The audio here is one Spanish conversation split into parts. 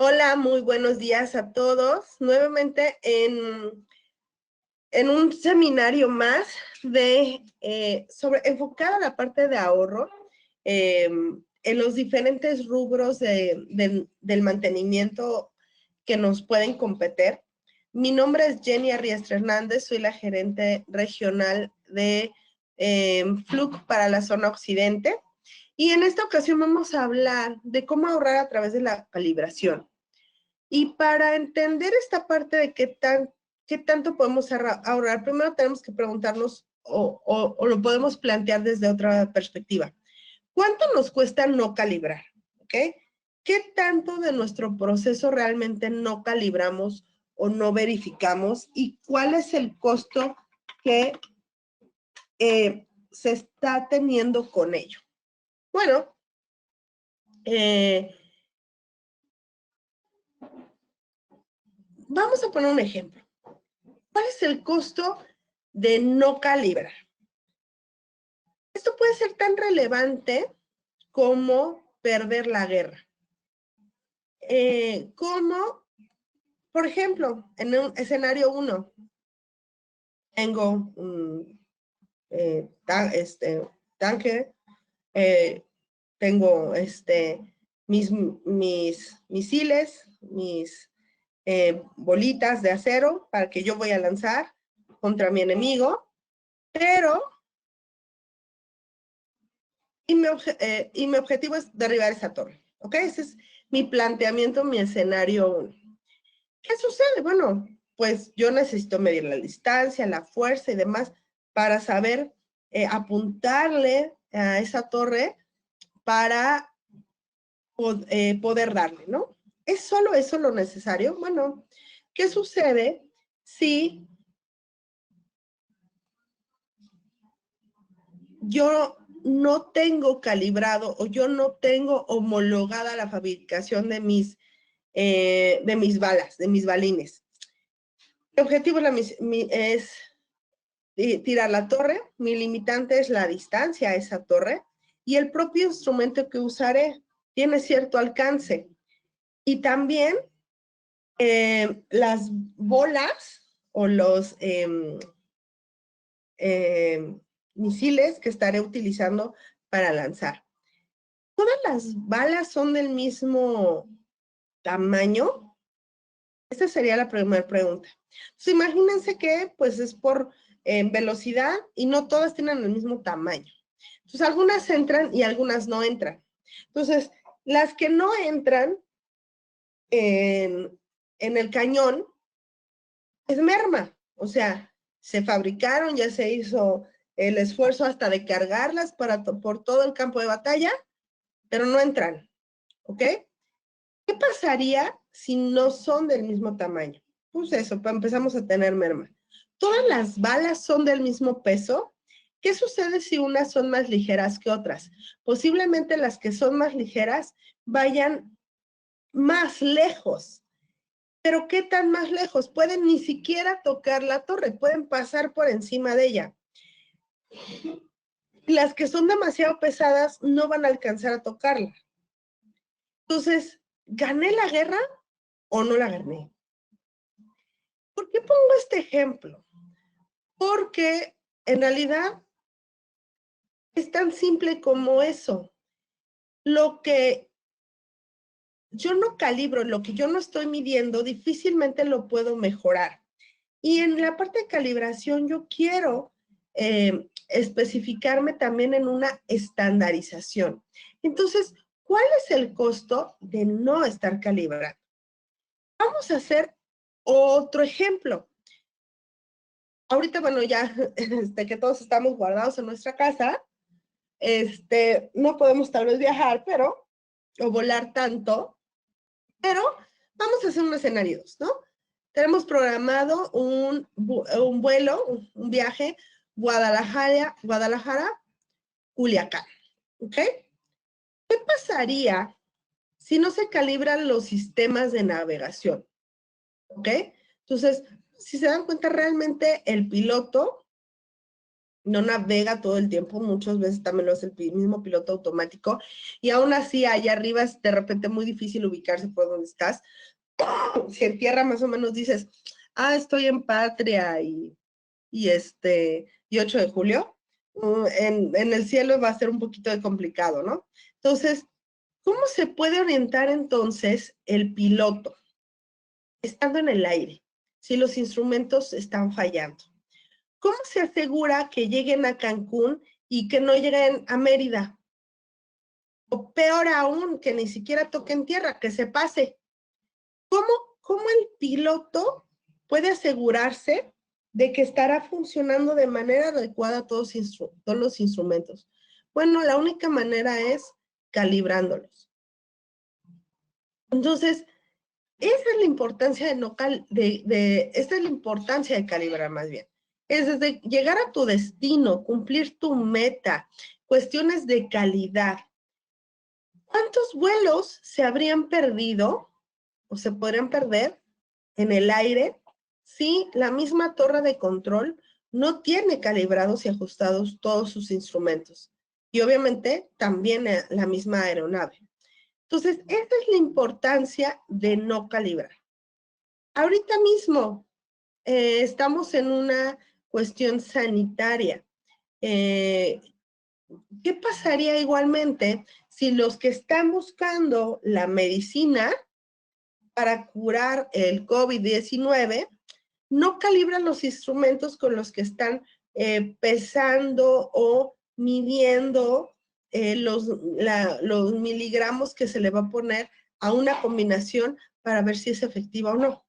Hola, muy buenos días a todos. Nuevamente en un seminario más enfocado a la parte de ahorro en los diferentes rubros del mantenimiento que nos pueden competir. Mi nombre es Jenny Arriestra Hernández, soy la gerente regional de FLUC para la zona occidente. Y en esta ocasión vamos a hablar de cómo ahorrar a través de la calibración. Y para entender esta parte de qué tanto podemos ahorrar, primero tenemos que preguntarnos o lo podemos plantear desde otra perspectiva. ¿Cuánto nos cuesta no calibrar? ¿Ok? ¿Qué tanto de nuestro proceso realmente no calibramos o no verificamos? ¿Y cuál es el costo que se está teniendo con ello? Bueno, vamos a poner un ejemplo. ¿Cuál es el costo de no calibrar? Esto puede ser tan relevante como perder la guerra. Como, por ejemplo, en un escenario 1, tengo un tanque, tengo mis misiles, mis bolitas de acero para que yo voy a lanzar contra mi enemigo, pero y mi objetivo es derribar esa torre, ¿ok? Ese es mi planteamiento, mi escenario 1. ¿Qué sucede? Bueno, pues yo necesito medir la distancia, la fuerza y demás para saber apuntarle a esa torre para poder darle, ¿no? ¿Es solo eso lo necesario? Bueno, ¿qué sucede si yo no tengo calibrado o yo no tengo homologada la fabricación de mis balas, de mis balines? Mi objetivo es tirar la torre, mi limitante es la distancia a esa torre y el propio instrumento que usaré tiene cierto alcance. Y también las bolas o los misiles que estaré utilizando para lanzar. ¿Todas las balas son del mismo tamaño? Esa sería la primera pregunta. Entonces, imagínense que pues es por velocidad y no todas tienen el mismo tamaño. Entonces, algunas entran y algunas no entran. Entonces, las que no entran en el cañón es merma. O sea, se fabricaron, ya se hizo el esfuerzo hasta de cargarlas por todo el campo de batalla, pero no entran. ¿Ok? ¿Qué pasaría si no son del mismo tamaño? Pues eso, empezamos a tener merma. ¿Todas las balas son del mismo peso? ¿Qué sucede si unas son más ligeras que otras? Posiblemente las que son más ligeras vayan más lejos. ¿Pero qué tan más lejos? Pueden ni siquiera tocar la torre, pueden pasar por encima de ella. Las que son demasiado pesadas no van a alcanzar a tocarla. Entonces, ¿gané la guerra o no la gané? ¿Por qué pongo este ejemplo? Porque en realidad es tan simple como eso. Lo que yo no calibro, lo que yo no estoy midiendo, difícilmente lo puedo mejorar. Y en la parte de calibración yo quiero especificarme también en una estandarización. Entonces, ¿cuál es el costo de no estar calibrando? Vamos a hacer otro ejemplo. Ahorita, bueno, ya que todos estamos guardados en nuestra casa, no podemos tal vez viajar, o volar tanto, pero vamos a hacer un escenario 2, ¿no? Tenemos programado un vuelo, un viaje, Guadalajara, Culiacán, ¿ok? ¿Qué pasaría si no se calibran los sistemas de navegación? ¿Ok? Entonces, si se dan cuenta, realmente el piloto no navega todo el tiempo, muchas veces también lo hace el mismo piloto automático, y aún así allá arriba es de repente muy difícil ubicarse por donde estás. Si en tierra más o menos dices, estoy en Patria y 8 de julio, en el cielo va a ser un poquito complicado, ¿no? Entonces, ¿cómo se puede orientar entonces el piloto estando en el aire si los instrumentos están fallando? ¿Cómo se asegura que lleguen a Cancún y que no lleguen a Mérida? O peor aún, que ni siquiera toquen tierra, que se pase. ¿Cómo el piloto puede asegurarse de que estará funcionando de manera adecuada todos los instrumentos? Bueno, la única manera es calibrándolos. Entonces, esa es la importancia esta es la importancia de calibrar más bien. Es desde llegar a tu destino, cumplir tu meta, cuestiones de calidad. ¿Cuántos vuelos se habrían perdido o se podrían perder en el aire si la misma torre de control no tiene calibrados y ajustados todos sus instrumentos? Y obviamente también la misma aeronave. Entonces, esa es la importancia de no calibrar. Ahorita mismo estamos en una cuestión sanitaria. ¿Qué pasaría igualmente si los que están buscando la medicina para curar el COVID-19 no calibran los instrumentos con los que están pesando o midiendo los miligramos que se le va a poner a una combinación para ver si es efectiva o no?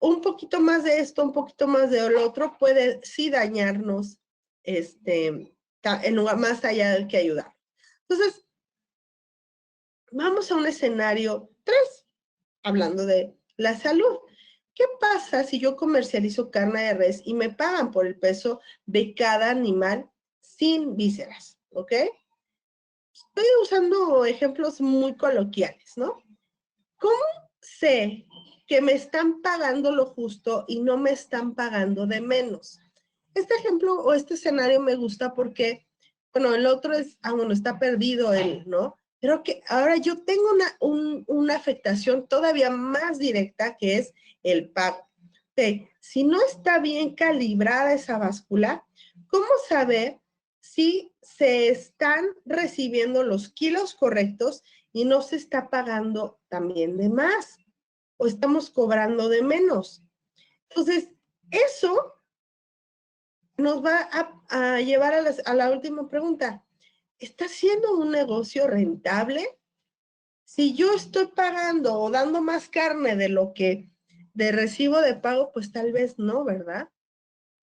Un poquito más de esto, un poquito más de lo otro puede sí dañarnos en lugar más allá del que ayudar. Entonces, vamos a un escenario 3, hablando de la salud. ¿Qué pasa si yo comercializo carne de res y me pagan por el peso de cada animal sin vísceras? ¿Ok? Estoy usando ejemplos muy coloquiales, ¿no? ¿Cómo sé que me están pagando lo justo y no me están pagando de menos? Este ejemplo o este escenario me gusta porque, bueno, el otro es, bueno, está perdido él, ¿no? Pero que ahora yo tengo una afectación todavía más directa que es el pago. Okay. Si no está bien calibrada esa báscula, ¿cómo saber si se están recibiendo los kilos correctos y no se está pagando también de más o estamos cobrando de menos? Entonces, eso nos va a llevar a la última pregunta. ¿Está siendo un negocio rentable? Si yo estoy pagando o dando más carne de lo que de recibo de pago, pues tal vez no, ¿verdad?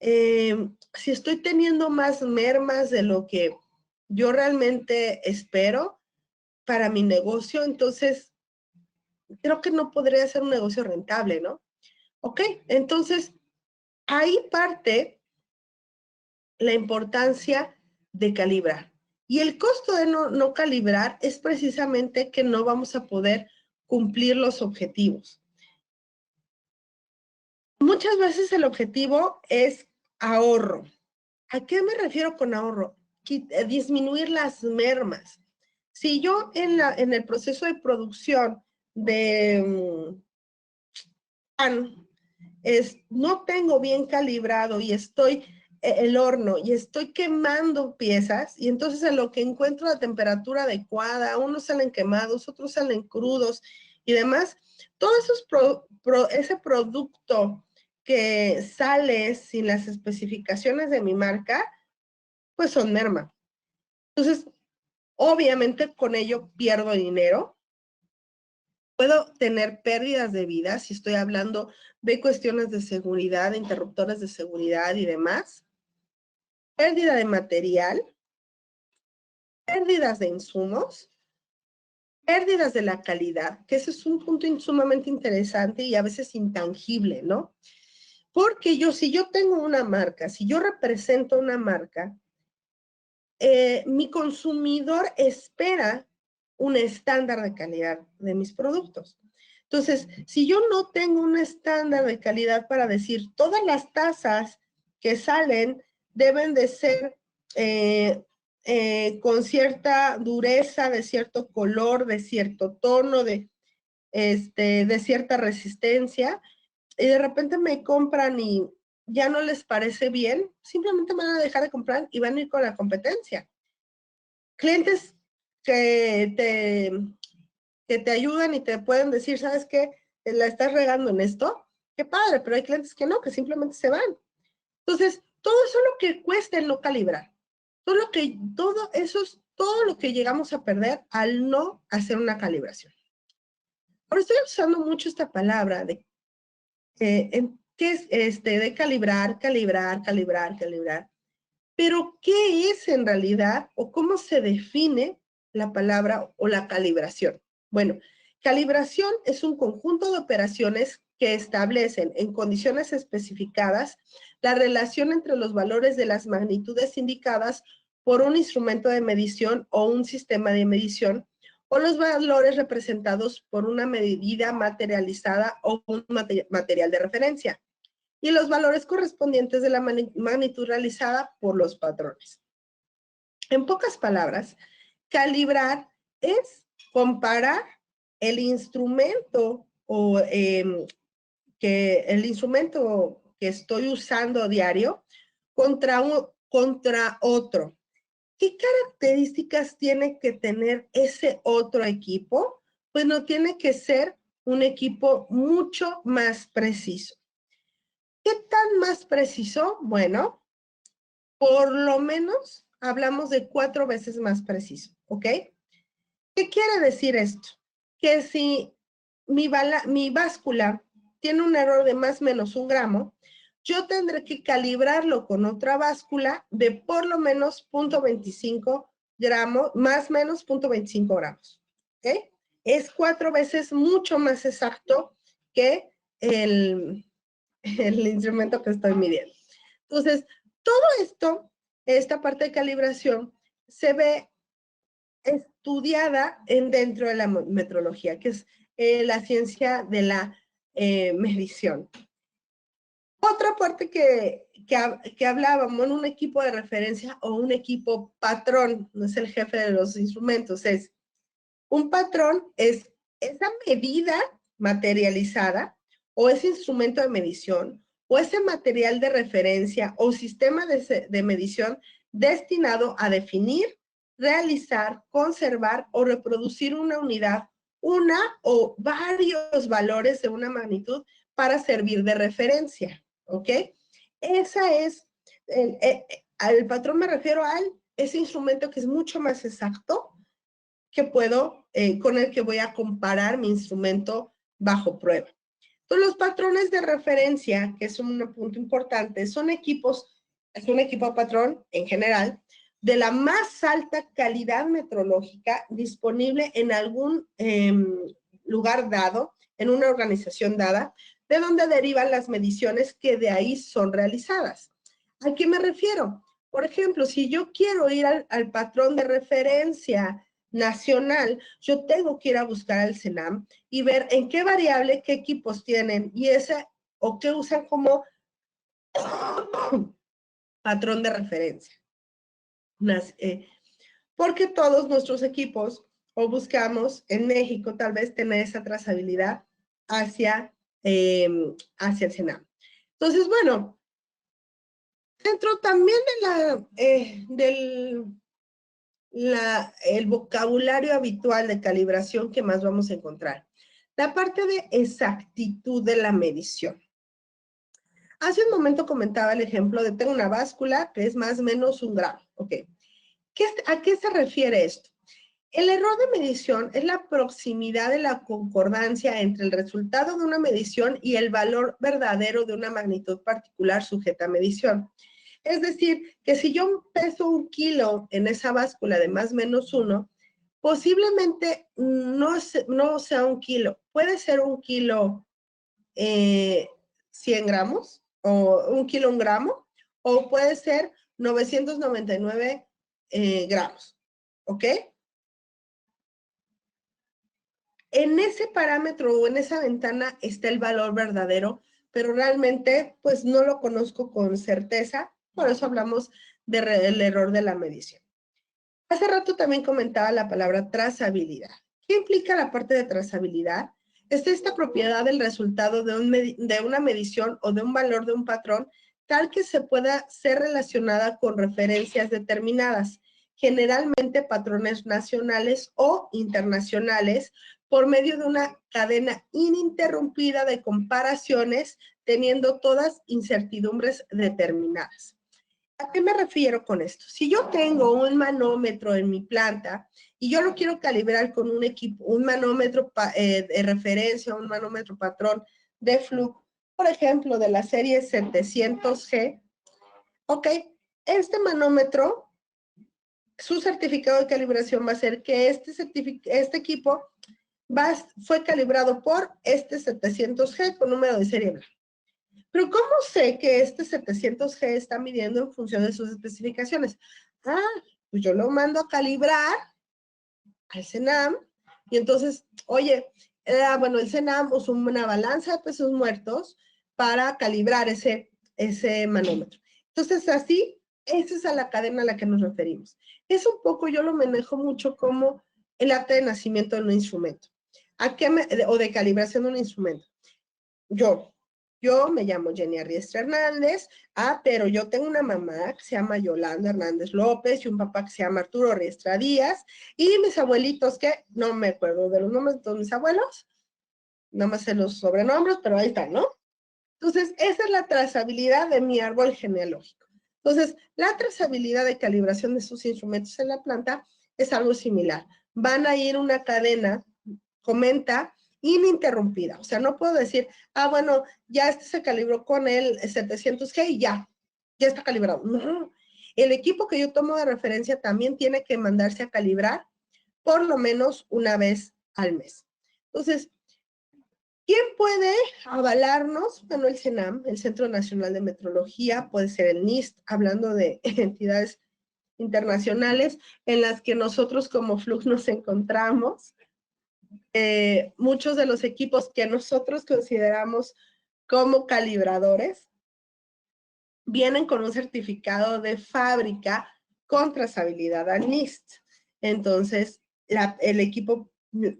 Si estoy teniendo más mermas de lo que yo realmente espero para mi negocio, entonces creo que no podría ser un negocio rentable, ¿no? Ok, entonces ahí parte la importancia de calibrar. Y el costo de no calibrar es precisamente que no vamos a poder cumplir los objetivos. Muchas veces el objetivo es ahorro. ¿A qué me refiero con ahorro? Disminuir las mermas. Si yo en el proceso de producción de pan no tengo bien calibrado y estoy el horno y estoy quemando piezas y entonces en lo que encuentro la temperatura adecuada, unos salen quemados, otros salen crudos y demás, todo ese producto que sale sin las especificaciones de mi marca, pues son merma. Entonces, obviamente con ello pierdo dinero. Puedo tener pérdidas de vida si estoy hablando de cuestiones de seguridad, de interruptores de seguridad y demás. Pérdida de material, pérdidas de insumos, pérdidas de la calidad, que ese es un punto sumamente interesante y a veces intangible, ¿no? Porque si yo tengo una marca, si yo represento una marca, mi consumidor espera un estándar de calidad de mis productos. Entonces, si yo no tengo un estándar de calidad para decir todas las tazas que salen deben de ser con cierta dureza, de cierto color, de cierto tono, de cierta resistencia, y de repente me compran y ya no les parece bien, simplemente van a dejar de comprar y van a ir con la competencia. Clientes que te ayudan y te pueden decir, ¿sabes qué? La estás regando en esto, qué padre, pero hay clientes que no, que simplemente se van. Entonces, todo eso es lo que cuesta el no calibrar. Todo eso es todo lo que llegamos a perder al no hacer una calibración. Ahora estoy usando mucho esta palabra de ¿qué es de calibrar, calibrar, calibrar, calibrar? Pero, ¿qué es en realidad o cómo se define la palabra o la calibración? Bueno, calibración es un conjunto de operaciones que establecen en condiciones especificadas la relación entre los valores de las magnitudes indicadas por un instrumento de medición o un sistema de medición o los valores representados por una medida materializada o un material de referencia y los valores correspondientes de la magnitud realizada por los patrones. En pocas palabras, calibrar es comparar el instrumento o el instrumento que estoy usando diario contra otro. ¿Qué características tiene que tener ese otro equipo? Pues no tiene que ser un equipo mucho más preciso. ¿Qué tan más preciso? Bueno, por lo menos hablamos de 4 veces más preciso, ¿ok? ¿Qué quiere decir esto? Que si mi báscula tiene un error de más o menos 1 gramo, yo tendré que calibrarlo con otra báscula de por lo menos 0.25 gramos, más o menos 0.25 gramos, ¿ok? Es 4 veces mucho más exacto que el instrumento que estoy midiendo. Entonces, todo esto, esta parte de calibración, se ve estudiada dentro de la metrología, que es la ciencia de la medición. Otra parte que hablábamos en un equipo de referencia o un equipo patrón, no es el jefe de los instrumentos, es un patrón, es esa medida materializada o ese instrumento de medición o ese material de referencia o sistema de medición destinado a definir, realizar, conservar o reproducir una unidad, una o varios valores de una magnitud para servir de referencia, ¿ok? Esa es, al patrón me refiero a ese instrumento que es mucho más exacto, que puedo, con el que voy a comparar mi instrumento bajo prueba. Entonces, los patrones de referencia, que es un punto importante, son equipos, es un equipo patrón en general, de la más alta calidad metrológica disponible en algún lugar dado, en una organización dada, de donde derivan las mediciones que de ahí son realizadas. ¿A qué me refiero? Por ejemplo, si yo quiero ir al patrón de referencia nacional, yo tengo que ir a buscar al CENAM y ver en qué variable, qué equipos tienen y o qué usan como patrón de referencia. Porque todos nuestros equipos o buscamos en México tal vez tener esa trazabilidad hacia el CENAM. Entonces, bueno, dentro también el vocabulario habitual de calibración que más vamos a encontrar. La parte de exactitud de la medición. Hace un momento comentaba el ejemplo de tengo una báscula que es más o menos 1 gramo. Ok. ¿A qué se refiere esto? El error de medición es la proximidad de la concordancia entre el resultado de una medición y el valor verdadero de una magnitud particular sujeta a medición. Es decir, que si yo peso 1 kilo en esa báscula de más o menos 1, posiblemente no sea 1 kilo. Puede ser 1 kilo 100 gramos o 1 kilo 1 gramo, o puede ser 999 gramos. ¿Ok? En ese parámetro o en esa ventana está el valor verdadero, pero realmente pues no lo conozco con certeza Por eso hablamos del error de la medición. Hace rato también comentaba la palabra trazabilidad. ¿Qué implica la parte de trazabilidad? Es esta propiedad del resultado de una medición o de un valor de un patrón tal que se pueda ser relacionada con referencias determinadas, generalmente patrones nacionales o internacionales, por medio de una cadena ininterrumpida de comparaciones, teniendo todas incertidumbres determinadas. ¿A qué me refiero con esto? Si yo tengo un manómetro en mi planta y yo lo quiero calibrar con un equipo, un manómetro de referencia, un manómetro patrón de Fluke, por ejemplo, de la serie 700G, ok, este manómetro, su certificado de calibración va a ser que este equipo fue calibrado por este 700G con número de serie blanca. Pero ¿cómo sé que este 700G está midiendo en función de sus especificaciones? Ah, pues yo lo mando a calibrar al CENAM y entonces, oye, bueno, el CENAM usó una balanza de pesos muertos para calibrar ese manómetro. Entonces, así, esa es a la cadena a la que nos referimos. Es un poco, yo lo manejo mucho como el acta de nacimiento de un instrumento. O de calibración de un instrumento. Yo me llamo Jenny Arriestra Hernández, pero yo tengo una mamá que se llama Yolanda Hernández López y un papá que se llama Arturo Arriestra Díaz y mis abuelitos que no me acuerdo de los nombres de todos mis abuelos, no me sé los sobrenombres, pero ahí están, ¿no? Entonces, esa es la trazabilidad de mi árbol genealógico. Entonces, la trazabilidad de calibración de sus instrumentos en la planta es algo similar. Van a ir una cadena, comenta, ininterrumpida. O sea, no puedo decir, bueno, ya este se calibró con el 700G y ya está calibrado. No, el equipo que yo tomo de referencia también tiene que mandarse a calibrar por lo menos una vez al mes. Entonces, ¿quién puede avalarnos? Bueno, el CENAM, el Centro Nacional de Metrología, puede ser el NIST, hablando de entidades internacionales en las que nosotros como Fluke nos encontramos. Muchos de los equipos que nosotros consideramos como calibradores vienen con un certificado de fábrica con trazabilidad a NIST. Entonces, el equipo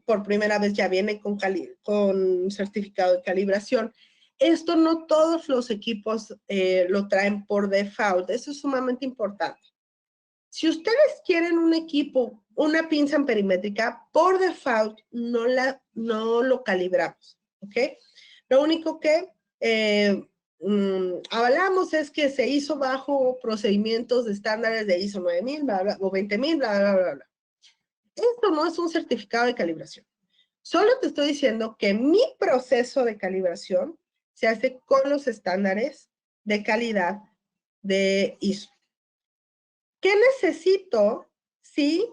por primera vez ya viene con certificado de calibración. Esto no todos los equipos lo traen por default. Eso es sumamente importante. Si ustedes quieren un equipo, una pinza perimétrica, por default no lo calibramos, ¿ok? Lo único que avalamos es que se hizo bajo procedimientos de estándares de ISO 9000, bla, bla, o 20000, bla, bla, bla, bla. Esto no es un certificado de calibración. Solo te estoy diciendo que mi proceso de calibración se hace con los estándares de calidad de ISO. ¿Qué necesito si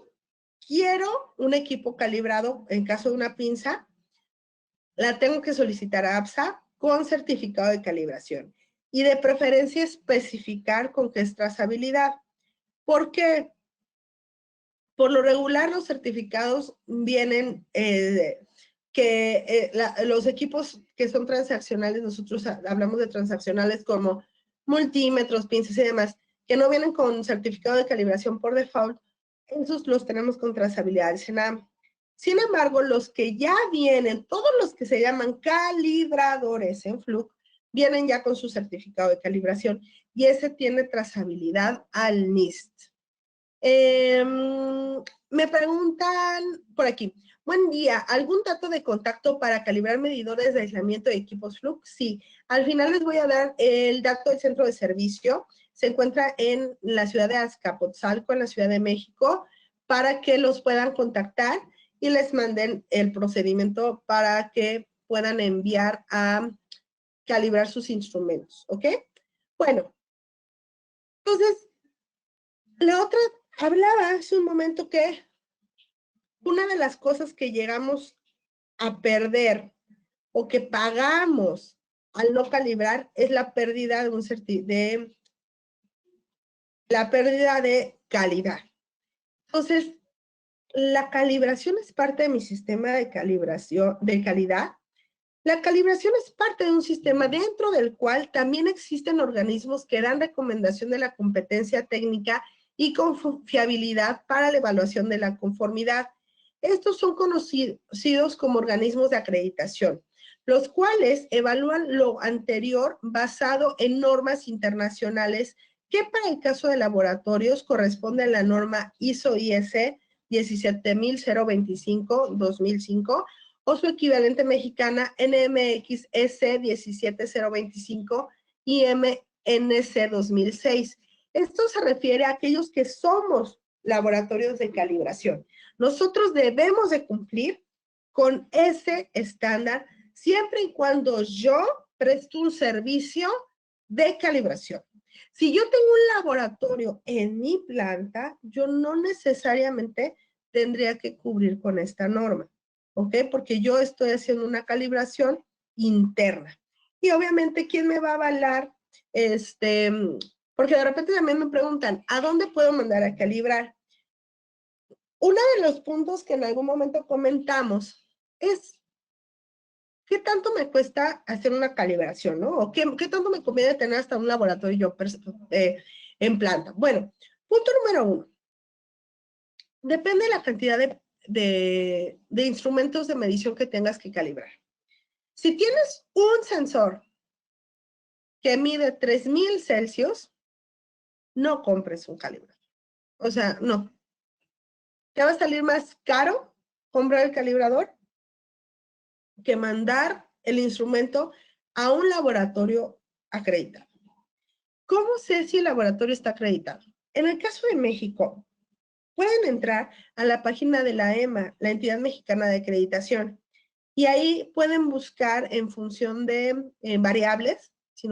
quiero un equipo calibrado en caso de una pinza? La tengo que solicitar a APSA con certificado de calibración y de preferencia especificar con qué es trazabilidad. ¿Por qué? Por lo regular los certificados vienen los equipos que son transaccionales, nosotros hablamos de transaccionales como multímetros, pinzas y demás, que no vienen con certificado de calibración por default, esos los tenemos con trazabilidad del CENAM. Sin embargo, los que ya vienen, todos los que se llaman calibradores en Fluke, vienen ya con su certificado de calibración y ese tiene trazabilidad al NIST. Me preguntan por aquí, buen día, ¿algún dato de contacto para calibrar medidores de aislamiento de equipos Fluke? Sí, al final les voy a dar el dato del centro de servicio. Se encuentra en la ciudad de Azcapotzalco, en la Ciudad de México, para que los puedan contactar y les manden el procedimiento para que puedan enviar a calibrar sus instrumentos, ¿ok? Bueno, entonces, la otra, hablaba hace un momento que una de las cosas que llegamos a perder o que pagamos al no calibrar es la pérdida de calidad. Entonces, la calibración es parte de mi sistema de calibración de calidad La calibración es parte de un sistema dentro del cual también existen organismos que dan recomendación de la competencia técnica y confiabilidad para la evaluación de la conformidad. Estos son conocidos como organismos de acreditación, los cuales evalúan lo anterior basado en normas internacionales que para el caso de laboratorios corresponde a la norma ISO-IS 17025-2005 o su equivalente mexicana NMXS 17025 y MNC 2006. Esto se refiere a aquellos que somos laboratorios de calibración. Nosotros debemos de cumplir con ese estándar siempre y cuando yo presto un servicio de calibración. Si yo tengo un laboratorio en mi planta, yo no necesariamente tendría que cubrir con esta norma, ¿ok? Porque yo estoy haciendo una calibración interna. Y obviamente, ¿quién me va a avalar? Porque de repente también me preguntan, ¿a dónde puedo mandar a calibrar? Uno de los puntos que en algún momento comentamos es, ¿qué tanto me cuesta hacer una calibración, no? ¿O qué tanto me conviene tener hasta un laboratorio en planta? Bueno, punto número 1. Depende de la cantidad de instrumentos de medición que tengas que calibrar. Si tienes un sensor que mide 3000 Celsius, no compres un calibrador. O sea, no. Te va a salir más caro comprar el calibrador que mandar el instrumento a un laboratorio acreditado. ¿Cómo sé si el laboratorio está acreditado? En el caso de México, pueden entrar a la página de la EMA, la Entidad Mexicana de Acreditación, y ahí pueden buscar en función de variables, si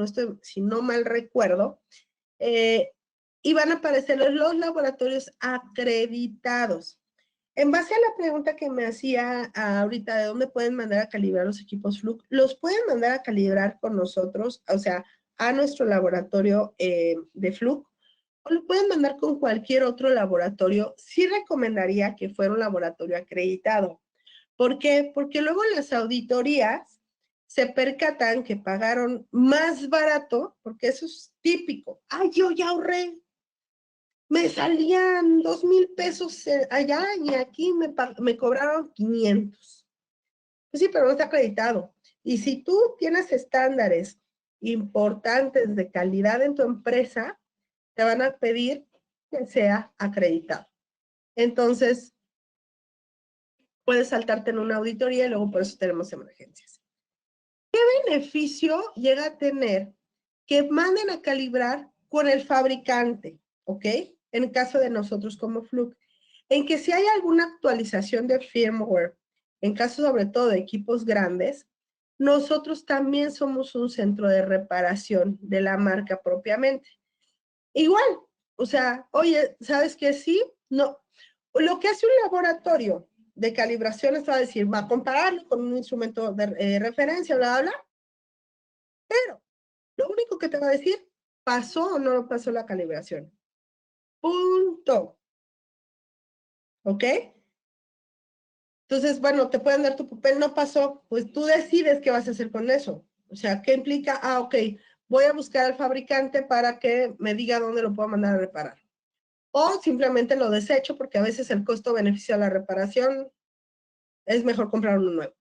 no mal recuerdo, y van a aparecer los laboratorios acreditados. En base a la pregunta que me hacía ahorita de dónde pueden mandar a calibrar los equipos Fluke, los pueden mandar a calibrar con nosotros, o sea, a nuestro laboratorio de Fluke, o lo pueden mandar con cualquier otro laboratorio. Sí recomendaría que fuera un laboratorio acreditado. ¿Por qué? Porque luego las auditorías se percatan que pagaron más barato, porque eso es típico. Ay, yo ya ahorré. Me salían 2,000 pesos allá y aquí me cobraron 500. Pues sí, pero no está acreditado. Y si tú tienes estándares importantes de calidad en tu empresa, te van a pedir que sea acreditado. Entonces, puedes saltarte en una auditoría y luego por eso tenemos emergencias. ¿Qué beneficio llega a tener que manden a calibrar con el fabricante? ¿Ok? En el caso de nosotros como Fluke, en que si hay alguna actualización de firmware, en caso sobre todo de equipos grandes, nosotros también somos un centro de reparación de la marca propiamente. Igual, o sea, oye, ¿sabes qué? Sí, no. Lo que hace un laboratorio de calibración es va a decir, va a compararlo con un instrumento de referencia, bla, bla, bla, pero lo único que te va a decir, ¿pasó o no pasó la calibración? Punto. ¿Ok? Entonces, bueno, te pueden dar tu papel, no pasó, pues tú decides qué vas a hacer con eso. O sea, ¿qué implica? Ah, ok, voy a buscar al fabricante para que me diga dónde lo puedo mandar a reparar. O simplemente lo desecho porque a veces el costo-beneficio de la reparación es mejor comprar uno nuevo.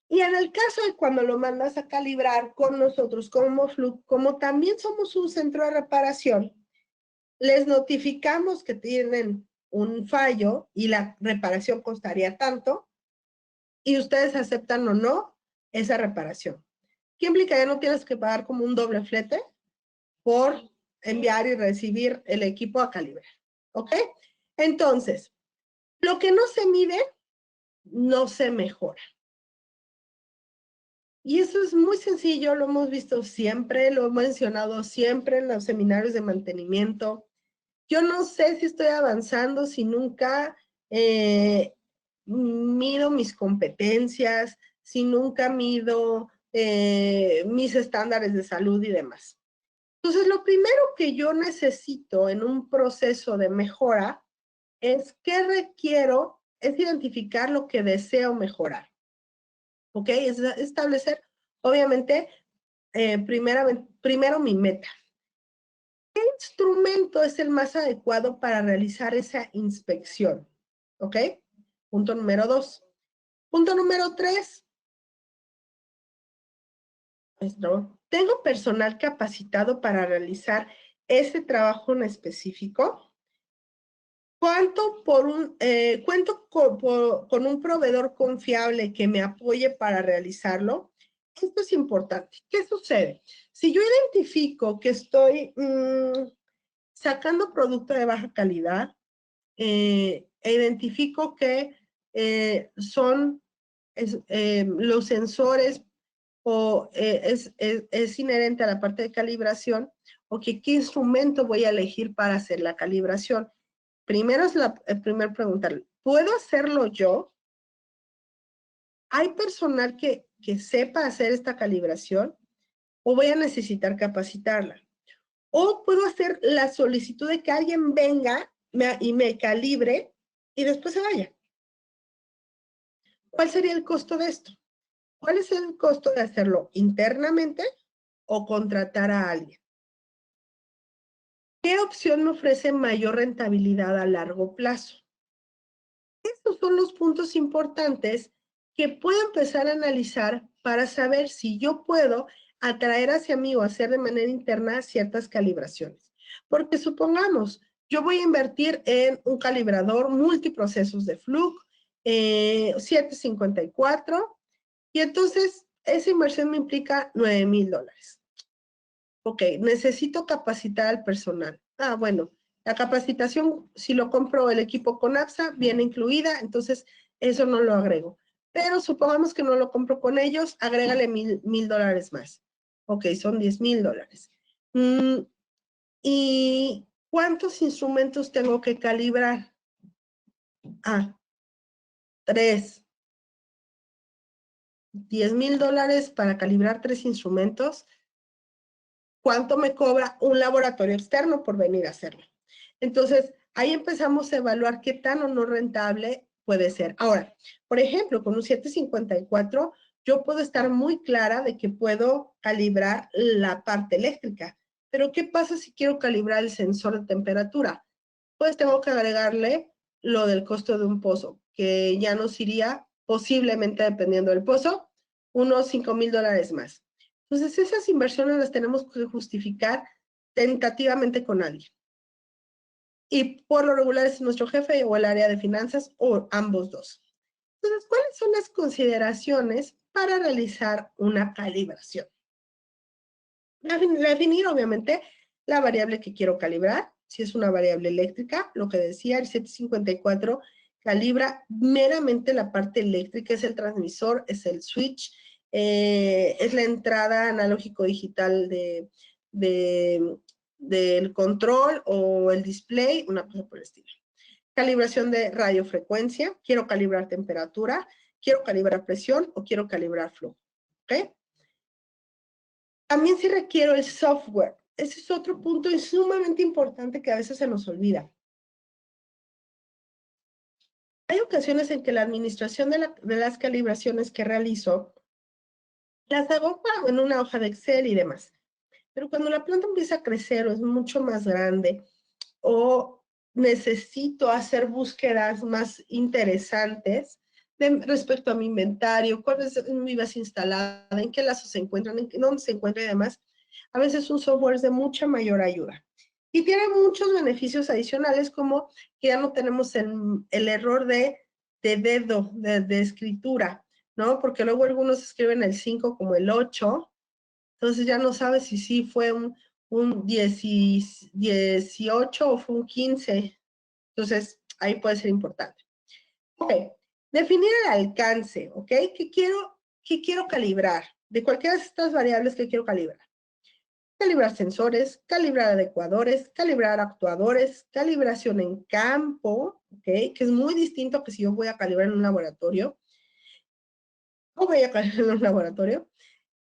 Y en el caso de cuando lo mandas a calibrar con nosotros como Fluke, como también somos un centro de reparación, les notificamos que tienen un fallo y la reparación costaría tanto, y ustedes aceptan o no esa reparación. ¿Qué implica? Ya no tienes que pagar como un doble flete por enviar y recibir el equipo a calibrar. ¿Ok? Entonces, lo que no se mide, no se mejora. Y eso es muy sencillo, lo hemos visto siempre, lo he mencionado siempre en los seminarios de mantenimiento. Yo no sé si estoy avanzando si nunca mido mis competencias, si nunca mido mis estándares de salud y demás. Entonces, lo primero que yo necesito en un proceso de mejora es qué requiero, es identificar lo que deseo mejorar. ¿ok? Es establecer, obviamente, primero mi meta. ¿Qué instrumento es el más adecuado para realizar esa inspección? ¿Ok? Punto número 2. Punto número 3. ¿Tengo personal capacitado para realizar ese trabajo en específico? ¿Cuánto cuento con un proveedor confiable que me apoye para realizarlo? Esto es importante. ¿Qué sucede? Si yo identifico que estoy sacando producto de baja calidad, e identifico que son los sensores o es inherente a la parte de calibración, o que qué instrumento voy a elegir para hacer la calibración. Primero es el primer preguntar, ¿puedo hacerlo yo? ¿Hay personal que sepa hacer esta calibración? ¿O voy a necesitar capacitarla? ¿O puedo hacer la solicitud de que alguien venga y me calibre y después se vaya? ¿Cuál sería el costo de esto? ¿Cuál es el costo de hacerlo internamente o contratar a alguien? ¿Qué opción me ofrece mayor rentabilidad a largo plazo? Estos son los puntos importantes que puedo empezar a analizar para saber si yo puedo atraer hacia mí o hacer de manera interna ciertas calibraciones. Porque supongamos, yo voy a invertir en un calibrador multiprocesos de Fluke 754 y entonces esa inversión me implica $9,000. Ok, necesito capacitar al personal. Ah, bueno, la capacitación, si lo compro el equipo con APSA, viene incluida, entonces eso no lo agrego. Pero supongamos que no lo compro con ellos, agrégale $1,000 más. Ok, son $10,000. ¿Y cuántos instrumentos tengo que calibrar? Ah, 3. $10,000 para calibrar 3 instrumentos. ¿Cuánto me cobra un laboratorio externo por venir a hacerlo? Entonces, ahí empezamos a evaluar qué tan o no rentable puede ser. Ahora, por ejemplo, con un 754, yo puedo estar muy clara de que puedo calibrar la parte eléctrica. Pero, ¿qué pasa si quiero calibrar el sensor de temperatura? Pues tengo que agregarle lo del costo de un pozo, que ya nos iría posiblemente, dependiendo del pozo, unos $5,000 más. Entonces, esas inversiones las tenemos que justificar tentativamente con alguien. Y por lo regular es nuestro jefe o el área de finanzas o ambos dos. Entonces, ¿cuáles son las consideraciones para realizar una calibración? Definir, obviamente, la variable que quiero calibrar. Si es una variable eléctrica, lo que decía el 754 calibra meramente la parte eléctrica, es el transmisor, es el switch, es la entrada analógico-digital del control o el display, una cosa por el estilo. Calibración de radiofrecuencia, quiero calibrar temperatura, quiero calibrar presión o quiero calibrar flujo. ¿Ok? También sí requiero el software. Ese es otro punto sumamente importante que a veces se nos olvida. Hay ocasiones en que la administración de las calibraciones que realizo las hago en una hoja de Excel y demás. Pero cuando la planta empieza a crecer o es mucho más grande o necesito hacer búsquedas más interesantes respecto a mi inventario, cuál es mi base instalada, en qué lazos se encuentran, dónde se encuentra y demás, a veces un software es de mucha mayor ayuda. Y tiene muchos beneficios adicionales como que ya no tenemos el error de dedo, de escritura, ¿no? Porque luego algunos escriben el 5 como el 8, entonces ya no sabes si sí fue un 18 o fue un 15. Entonces, ahí puede ser importante. Ok, definir el alcance, ¿ok? ¿Qué quiero calibrar? De cualquiera de estas variables que quiero calibrar. Calibrar sensores, calibrar adecuadores, calibrar actuadores, calibración en campo, ¿ok? Que es muy distinto que si yo voy a calibrar en un laboratorio. O voy a calibrar en un laboratorio.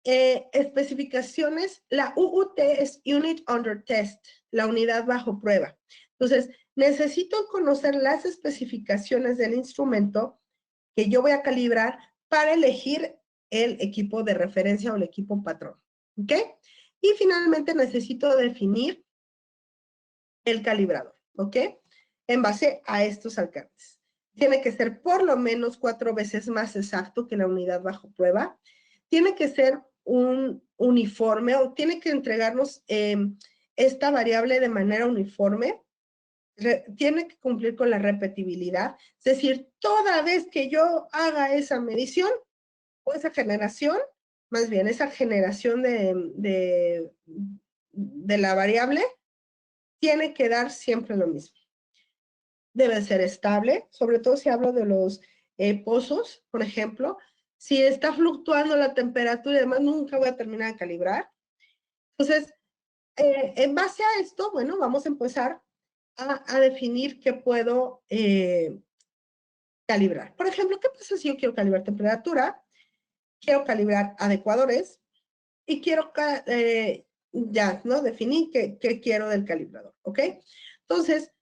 Especificaciones, la UUT es Unit Under Test, la unidad bajo prueba. Entonces, necesito conocer las especificaciones del instrumento que yo voy a calibrar para elegir el equipo de referencia o el equipo patrón. ¿Ok? Y finalmente necesito definir el calibrador. ¿Ok? En base a estos alcances. Tiene que ser por lo menos 4 veces más exacto que la unidad bajo prueba. Tiene que ser un uniforme o tiene que entregarnos esta variable de manera uniforme. Tiene que cumplir con la repetibilidad. Es decir, toda vez que yo haga esa medición o esa generación, más bien esa generación de la variable, tiene que dar siempre lo mismo. Debe ser estable, sobre todo si hablo de los pozos, por ejemplo. Si está fluctuando la temperatura y demás, nunca voy a terminar de calibrar. Entonces, en base a esto, bueno, vamos a empezar a definir qué puedo calibrar. Por ejemplo, ¿qué pasa si yo quiero calibrar temperatura? Quiero calibrar adecuadores y quiero, ya, ¿no? Definí qué quiero del calibrador, ¿ok? Entonces,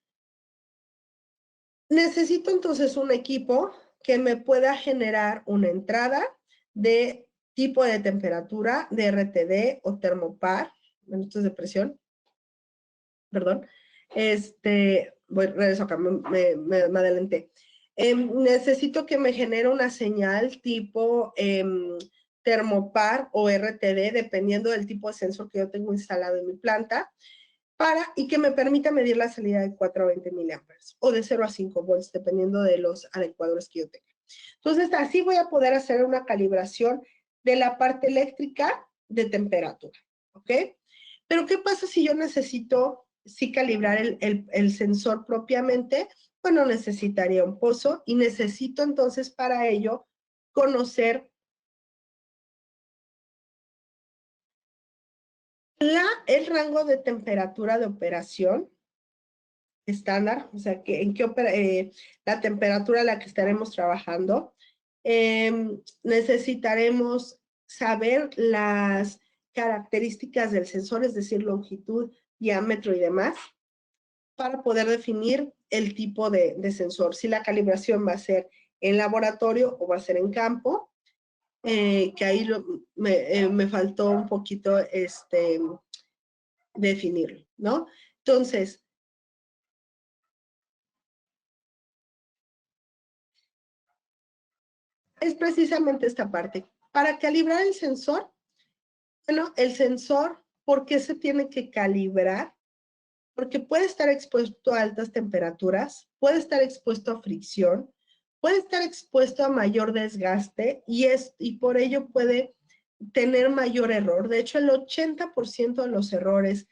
necesito entonces un equipo que me pueda generar una entrada de tipo de temperatura, de RTD o termopar, bueno, esto es de presión, perdón. Regreso acá, me adelanté. Necesito que me genere una señal tipo termopar o RTD, dependiendo del tipo de sensor que yo tengo instalado en mi planta, y que me permita medir la salida de 4 a 20 miliamperes o de 0 a 5 volts, dependiendo de los adecuadores que yo tenga. Entonces, así voy a poder hacer una calibración de la parte eléctrica de temperatura, ¿ok? Pero, ¿qué pasa si yo necesito sí calibrar el sensor propiamente? Bueno, necesitaría un pozo y necesito entonces para ello conocer el rango de temperatura de operación estándar, o sea, la temperatura a la que estaremos trabajando. Necesitaremos saber las características del sensor, es decir, longitud, diámetro y demás, para poder definir el tipo de sensor. Si la calibración va a ser en laboratorio o va a ser en campo, que ahí me faltó un poquito definirlo, ¿no? Entonces, es precisamente esta parte. Para calibrar el sensor, bueno, el sensor, ¿por qué se tiene que calibrar? Porque puede estar expuesto a altas temperaturas, puede estar expuesto a fricción, puede estar expuesto a mayor desgaste y por ello puede tener mayor error. De hecho, el 80% de los errores,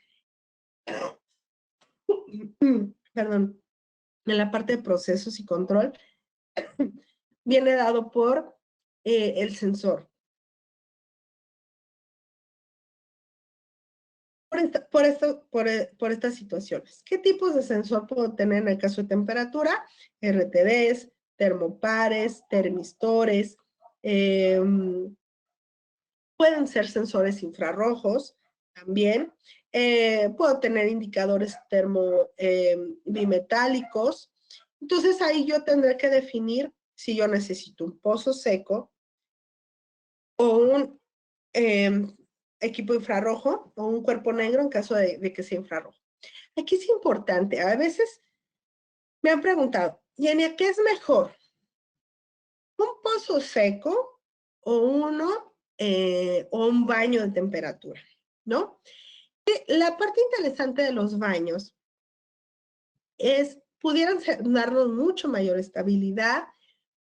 perdón, en la parte de procesos y control, viene dado por el sensor. Por estas situaciones. ¿Qué tipos de sensor puedo tener en el caso de temperatura? RTDs, termopares, termistores, pueden ser sensores infrarrojos también. Puedo tener indicadores bimetálicos. Entonces ahí yo tendré que definir si yo necesito un pozo seco o un equipo infrarrojo o un cuerpo negro en caso de que sea infrarrojo. Aquí es importante, a veces me han preguntado, Yenia, ¿qué es mejor? ¿Un pozo seco o o un baño de temperatura? ¿No? La parte interesante de los baños pudieran darnos mucho mayor estabilidad.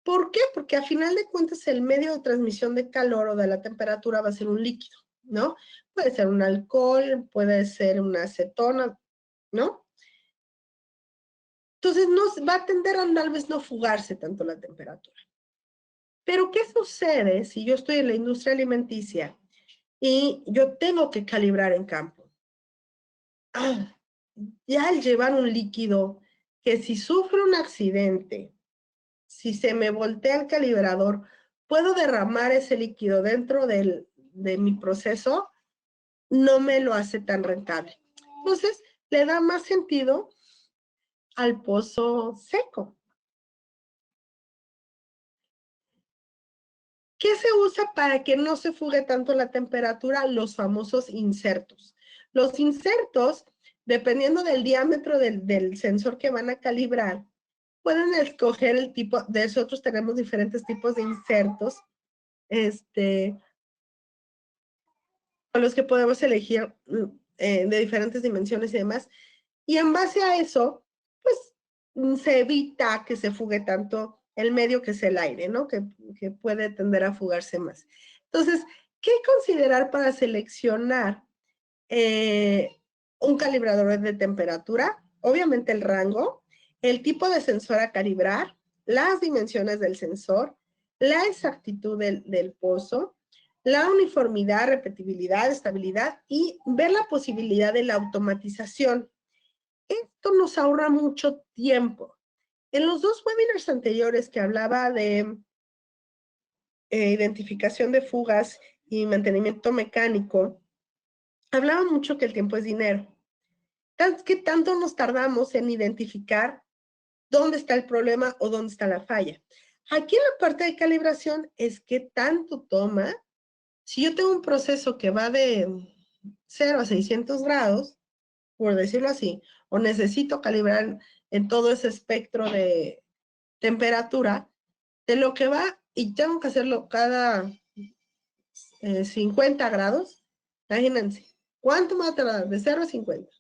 ¿Por qué? Porque a final de cuentas el medio de transmisión de calor o de la temperatura va a ser un líquido, ¿no? Puede ser un alcohol, puede ser una acetona, ¿no? Entonces va a tender a tal vez no fugarse tanto la temperatura. Pero ¿qué sucede si yo estoy en la industria alimenticia y yo tengo que calibrar en campo? Ya al llevar un líquido que si sufre un accidente, si se me voltea el calibrador, puedo derramar ese líquido dentro de mi proceso, no me lo hace tan rentable. Entonces, le da más sentido al pozo seco. ¿Qué se usa para que no se fugue tanto la temperatura? Los famosos insertos. Los insertos, dependiendo del diámetro del sensor que van a calibrar, pueden escoger el tipo. De nosotros tenemos diferentes tipos de insertos, con los que podemos elegir de diferentes dimensiones y demás. Y en base a eso, pues se evita que se fugue tanto el medio que es el aire, ¿no? Que puede tender a fugarse más. Entonces, ¿qué considerar para seleccionar un calibrador de temperatura? Obviamente el rango, el tipo de sensor a calibrar, las dimensiones del sensor, la exactitud del pozo, la uniformidad, repetibilidad, estabilidad y ver la posibilidad de la automatización. Esto nos ahorra mucho tiempo. En los dos webinars anteriores que hablaba de identificación de fugas y mantenimiento mecánico, hablaba mucho que el tiempo es dinero. ¿Qué tanto nos tardamos en identificar dónde está el problema o dónde está la falla? Aquí en la parte de calibración es qué tanto toma. Si yo tengo un proceso que va de 0 a 600 grados, por decirlo así, o necesito calibrar en todo ese espectro de temperatura, de lo que va, y tengo que hacerlo cada 50 grados, imagínense, ¿cuánto me va a tardar? De 0 a 50.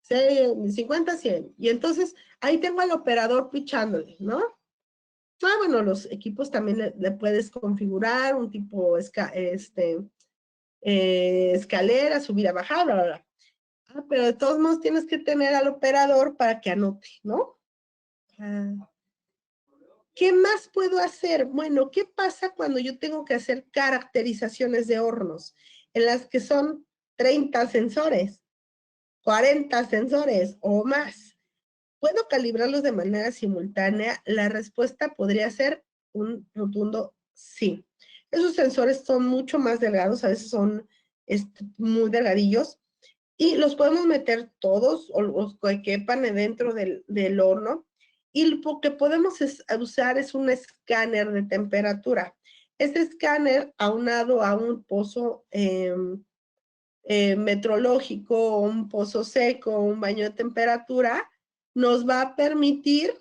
50 a 100. Y entonces ahí tengo al operador pichándole, ¿no? Ah, bueno, los equipos también le puedes configurar un tipo escalera, subir a bajar, bla, bla, bla. Ah, pero de todos modos tienes que tener al operador para que anote, ¿no? Ah. ¿Qué más puedo hacer? Bueno, ¿qué pasa cuando yo tengo que hacer caracterizaciones de hornos en las que son 30 sensores, 40 sensores o más? ¿Puedo calibrarlos de manera simultánea? La respuesta podría ser un rotundo sí. Esos sensores son mucho más delgados, a veces son muy delgadillos, y los podemos meter todos o los que quepan dentro del horno. Y lo que podemos usar es un escáner de temperatura. Este escáner, aunado a un pozo metrológico, un pozo seco, un baño de temperatura, nos va a permitir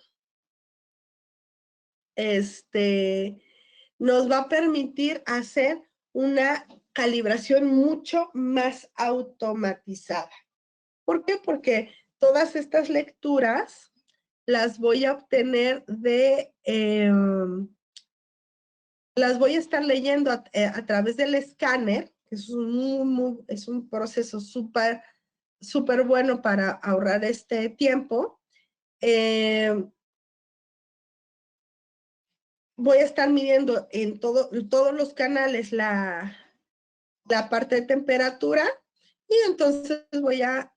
hacer una calibración mucho más automatizada. ¿Por qué? Porque todas estas lecturas las voy a obtener las voy a estar leyendo a través del escáner, que es un proceso súper bueno para ahorrar este tiempo. Voy a estar midiendo en todos los canales la parte de temperatura, y entonces voy a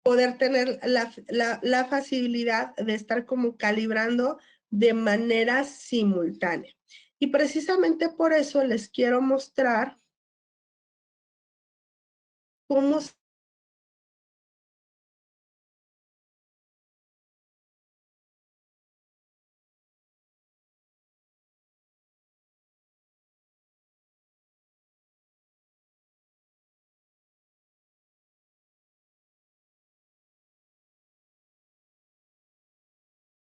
poder tener la facilidad de estar como calibrando de manera simultánea. Y precisamente por eso les quiero mostrar cómo